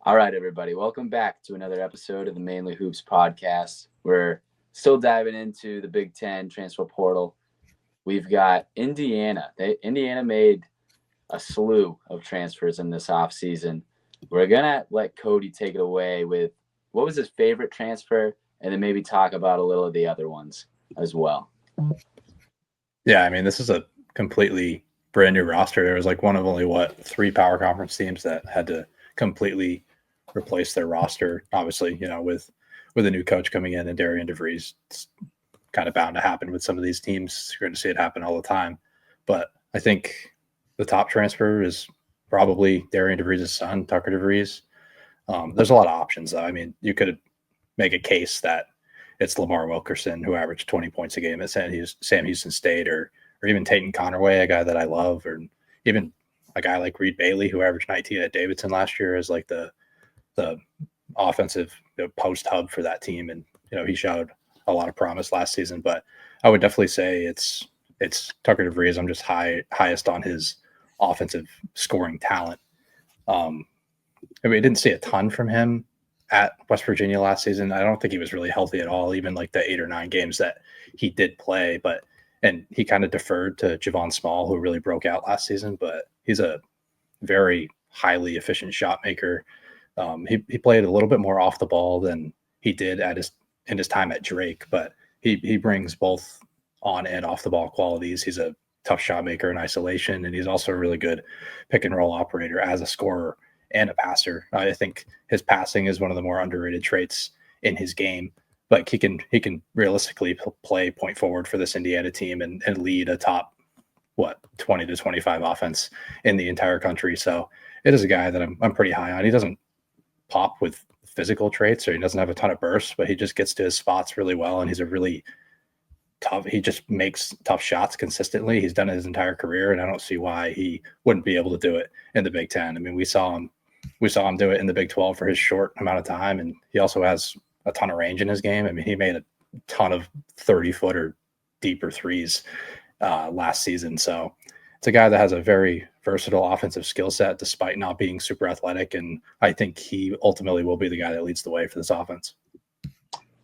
All right, everybody. Welcome back to another episode of the Mainly Hoops podcast. We're still diving into the Big Ten transfer portal. We've got Indiana. Indiana made a slew of transfers in this offseason. We're going to let Cody take it away with what was his favorite transfer, and then maybe talk about a little of the other ones as well. Yeah, I mean, this is a completely brand new roster. There was like one of only, three power conference teams that had to completely replace their roster. Obviously, with a new coach coming in and Darian DeVries, it's kind of bound to happen with some of these teams. You're going to see it happen all the time. But I think the top transfer is probably Darian DeVries' son, Tucker DeVries. There's a lot of options, though. I mean, you could make a case that it's Lamar Wilkerson, who averaged 20 points a game at Sam Houston State, or even Tatum Connerway, a guy that I love, or even a guy like Reed Bailey, who averaged 19 at Davidson last year, as like the offensive post hub for that team. And, he showed a lot of promise last season. But I would definitely say it's Tucker DeVries. I'm just highest on his offensive scoring talent. I mean, I didn't see a ton from him at West Virginia last season. I don't think he was really healthy at all, even like the 8 or 9 games that he did play. And he kind of deferred to Javon Small, who really broke out last season. But he's a very highly efficient shot maker. He played a little bit more off the ball than he did in his time at Drake, but he brings both on and off the ball qualities. He's a tough shot maker in isolation, and he's also a really good pick and roll operator as a scorer and a passer. I think his passing is one of the more underrated traits in his game. Like he can realistically play point forward for this Indiana team and lead a top 20 to 25 offense in the entire country. So it is a guy that I'm pretty high on. He doesn't pop with physical traits, or he doesn't have a ton of bursts, but he just gets to his spots really well, and he's a really tough. He just makes tough shots consistently. He's done it his entire career, and I don't see why he wouldn't be able to do it in the Big Ten. I mean, we saw him do it in the Big 12 for his short amount of time, and he also has a ton of range in his game. I mean, he made a ton of 30-footer deeper threes last season. So it's a guy that has a very versatile offensive skill set despite not being super athletic, and I think he ultimately will be the guy that leads the way for this offense.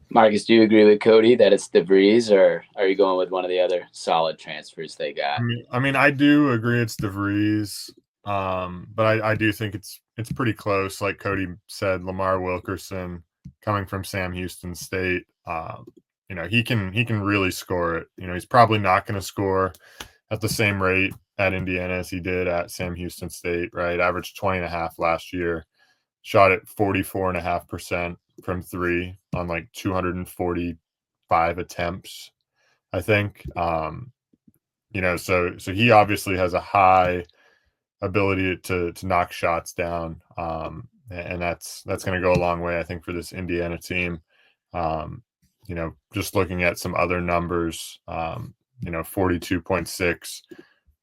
Marcus, do you agree with Cody that it's DeVries, or are you going with one of the other solid transfers they got? I mean, I do agree it's DeVries, but I do think it's pretty close. Like Cody said, Lamar Wilkerson coming from Sam Houston State, he can really score it. He's probably not going to score at the same rate at Indiana as he did at Sam Houston State, right? Averaged 20.5 last year, shot at 44.5% from 3 on like 245 attempts, I think. So he obviously has a high ability to knock shots down, and that's going to go a long way, I think, for this Indiana team. Just looking at some other numbers, 42.6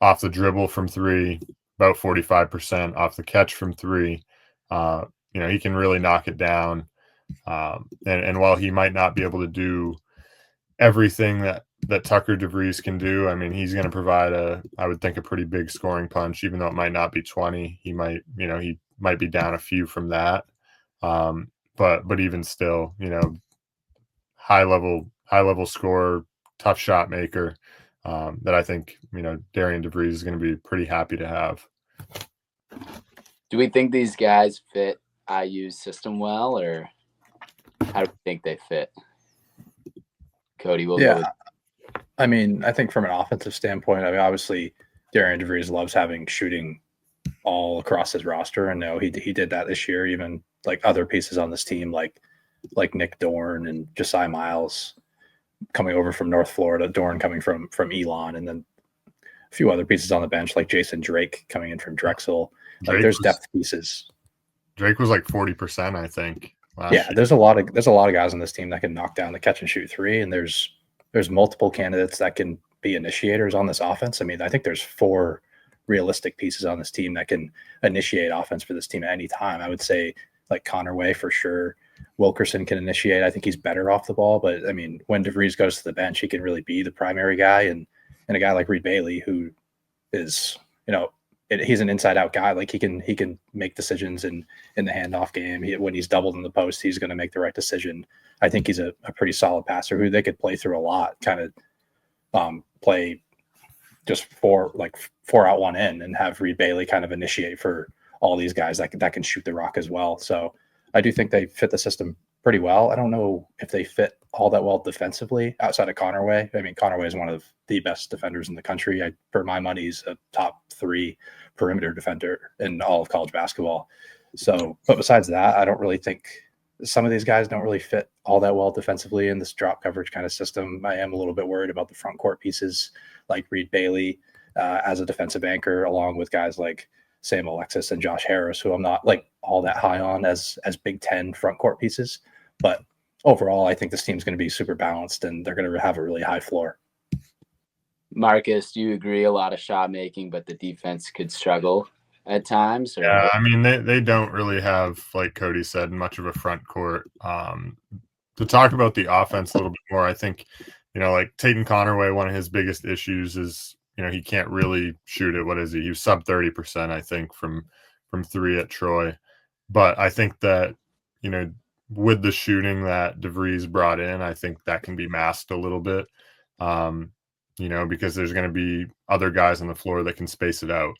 off the dribble from 3, about 45% off the catch from 3. He can really knock it down. And while he might not be able to do everything that Tucker DeVries can do, I mean, he's going to provide I would think, a pretty big scoring punch, even though it might not be 20. He might be down a few from that. But even still, high level scorer, tough shot maker, that I think, Darian DeVries is going to be pretty happy to have. Do we think these guys fit IU's system well, or how do you think they fit? Cody, I mean, I think from an offensive standpoint, I mean, obviously Darian DeVries loves having shooting all across his roster, and he did that this year. Even like other pieces on this team, like Nick Dorn and Josiah Miles coming over from North Florida, Dorn coming from Elon, and then a few other pieces on the bench like Jason Drake coming in from Drexel. There's depth pieces. Drake was like 40%, I think. Yeah, there's a lot of guys on this team that can knock down the catch and shoot 3, and there's multiple candidates that can be initiators on this offense. I mean, I think there's 4 realistic pieces on this team that can initiate offense for this team at any time. I would say like Connerway for sure. Wilkerson can initiate. I think he's better off the ball, but I mean, when DeVries goes to the bench, he can really be the primary guy. And a guy like Reed Bailey, who is, he's an inside out guy. Like he can make decisions in the handoff game. When he's doubled in the post, he's going to make the right decision. I think he's a pretty solid passer who they could play through a lot, kind of play just four out, one in, and have Reed Bailey kind of initiate for all these guys that can shoot the rock as well. So I do think they fit the system pretty well. I don't know if they fit all that well defensively outside of Connerway. I mean, Connerway is one of the best defenders in the country. For my money, he's a top 3 perimeter defender in all of college basketball. So, but besides that, I don't really think some of these guys don't really fit all that well defensively in this drop coverage kind of system. I am a little bit worried about the front court pieces like Reed Bailey as a defensive anchor, along with guys like Sam Alexis and Josh Harris, who I'm not like all that high on as Big Ten front court pieces. But overall, I think this team's going to be super balanced and they're going to have a really high floor. Marcus, do you agree? A lot of shot making, but the defense could struggle at times? Or? Yeah, I mean, they don't really have, like Cody said, much of a front court. To talk about the offense a little bit more, I think, like Tatum Connerway, one of his biggest issues is, he can't really shoot it. What is he? He was sub 30%, I think, from 3 at Troy. But I think that, with the shooting that DeVries brought in, I think that can be masked a little bit, because there's going to be other guys on the floor that can space it out.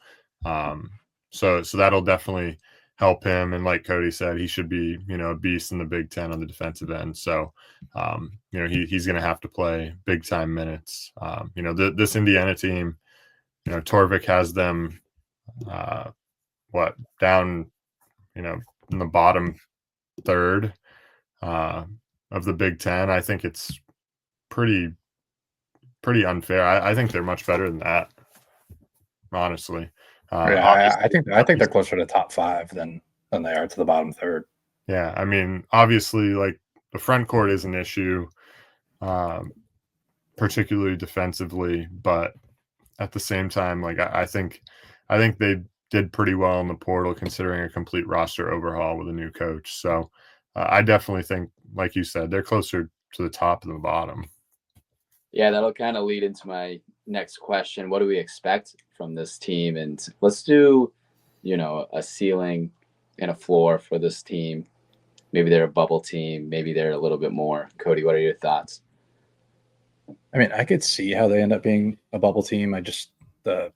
So that'll definitely help him. And like Cody said, he should be, a beast in the Big Ten on the defensive end. So, he's going to have to play big time minutes. This Indiana team, Torvik has them, down, in the bottom third of the Big Ten. I think it's pretty unfair. I think they're much better than that, honestly. I think they're closer to top 5 than they are to the bottom third. Yeah, I mean, obviously, like the front court is an issue, particularly defensively. But at the same time, like I think they did pretty well in the portal, considering a complete roster overhaul with a new coach. So I definitely think, like you said, they're closer to the top than the bottom. Yeah, that'll kind of lead into my next question. What do we expect from this team? And let's do, a ceiling and a floor for this team. Maybe they're a bubble team. Maybe they're a little bit more. Cody, what are your thoughts? I mean, I could see how they end up being a bubble team. The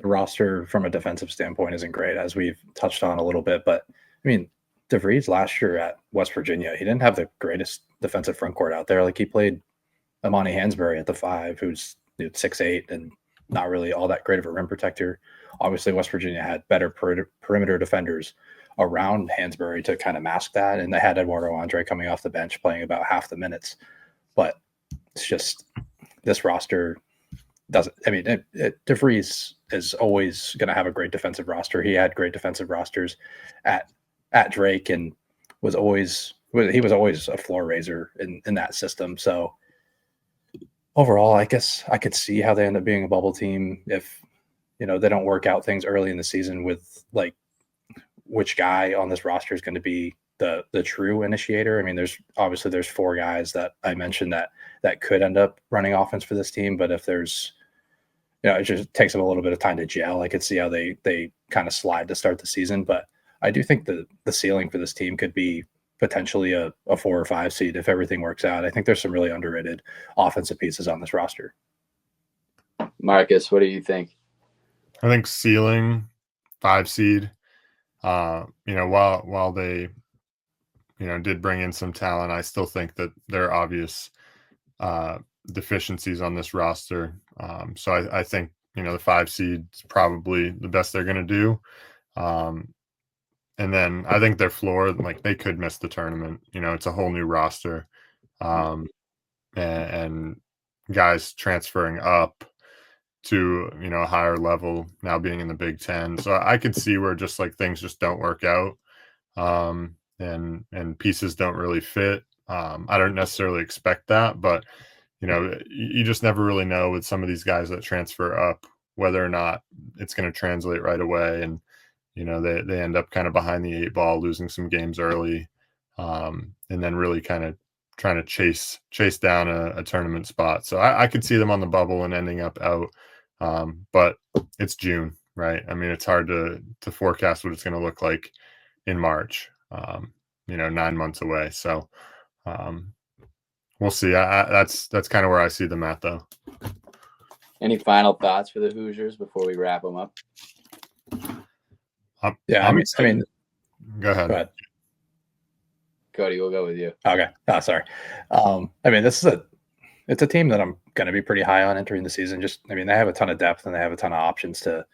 roster from a defensive standpoint isn't great, as we've touched on a little bit. But, I mean, DeVries last year at West Virginia, he didn't have the greatest defensive front court out there. Like, he played Amani Hansberry at the 5, who's 6'8" and not really all that great of a rim protector. Obviously, West Virginia had better perimeter defenders around Hansberry to kind of mask that, and they had Eduardo Andre coming off the bench playing about half the minutes. But it's just this roster doesn't. I mean, DeVries is always going to have a great defensive roster. He had great defensive rosters at Drake, and was always a floor raiser in that system. So overall, I guess I could see how they end up being a bubble team if, they don't work out things early in the season with like which guy on this roster is going to be the true initiator. I mean, there's 4 guys that I mentioned that could end up running offense for this team. But if there's, it just takes them a little bit of time to gel. I could see how they kind of slide to start the season. But I do think the ceiling for this team could be potentially a 4 or 5 seed if everything works out. I think there's some really underrated offensive pieces on this roster. Marcus, what do you think? I think ceiling 5 seed. While they, did bring in some talent, I still think that there are obvious deficiencies on this roster. So I think, the 5 seed is probably the best they're going to do. And then I think their floor, like they could miss the tournament. It's a whole new roster, and guys transferring up to a higher level now, being in the Big Ten. So I could see where just like things just don't work out, and pieces don't really fit. I don't necessarily expect that, but you just never really know with some of these guys that transfer up whether or not it's going to translate right away. And they end up kind of behind the 8 ball, losing some games early, and then really kind of trying to chase down a tournament spot. So I could see them on the bubble and ending up out. But it's June, right? I mean, it's hard to forecast what it's going to look like in March. 9 months away. So we'll see. That's kind of where I see them at, though. Any final thoughts for the Hoosiers before we wrap them up? I'm excited. Go ahead. Go ahead. Cody, we'll go with you. Okay. Oh, sorry. I mean, it's a team that I'm going to be pretty high on entering the season. They have a ton of depth and they have a ton of options to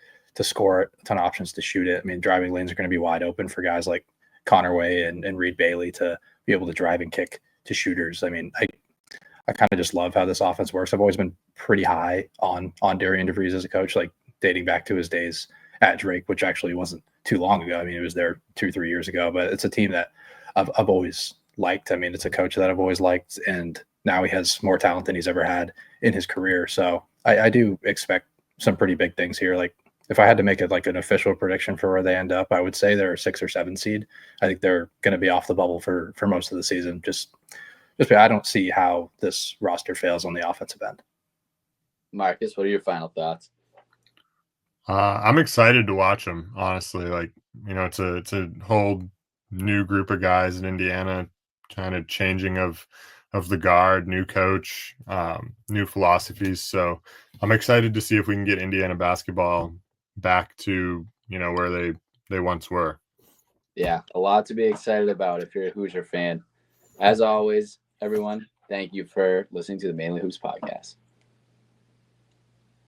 score it, a ton of options to shoot it. I mean, driving lanes are going to be wide open for guys like Connerway and Reed Bailey to be able to drive and kick to shooters. I mean, I kind of just love how this offense works. I've always been pretty high on Darian DeVries as a coach, like dating back to his days at Drake, which actually wasn't too long ago. I mean, it was there 2-3 years ago, but it's a team that I've always liked. I mean, it's a coach that I've always liked, and now he has more talent than he's ever had in his career. So I do expect some pretty big things here. Like, if I had to make it like an official prediction for where they end up, I would say they're a 6 or 7 seed. I think they're going to be off the bubble for most of the season. Just I don't see how this roster fails on the offensive end. Marcus, what are your final thoughts? I'm excited to watch them, honestly. Like, it's a whole new group of guys in Indiana, kind of changing of the guard, new coach, new philosophies. So I'm excited to see if we can get Indiana basketball back to, where they once were. Yeah, a lot to be excited about if you're a Hoosier fan. As always, everyone, thank you for listening to the Mainly Hoops podcast.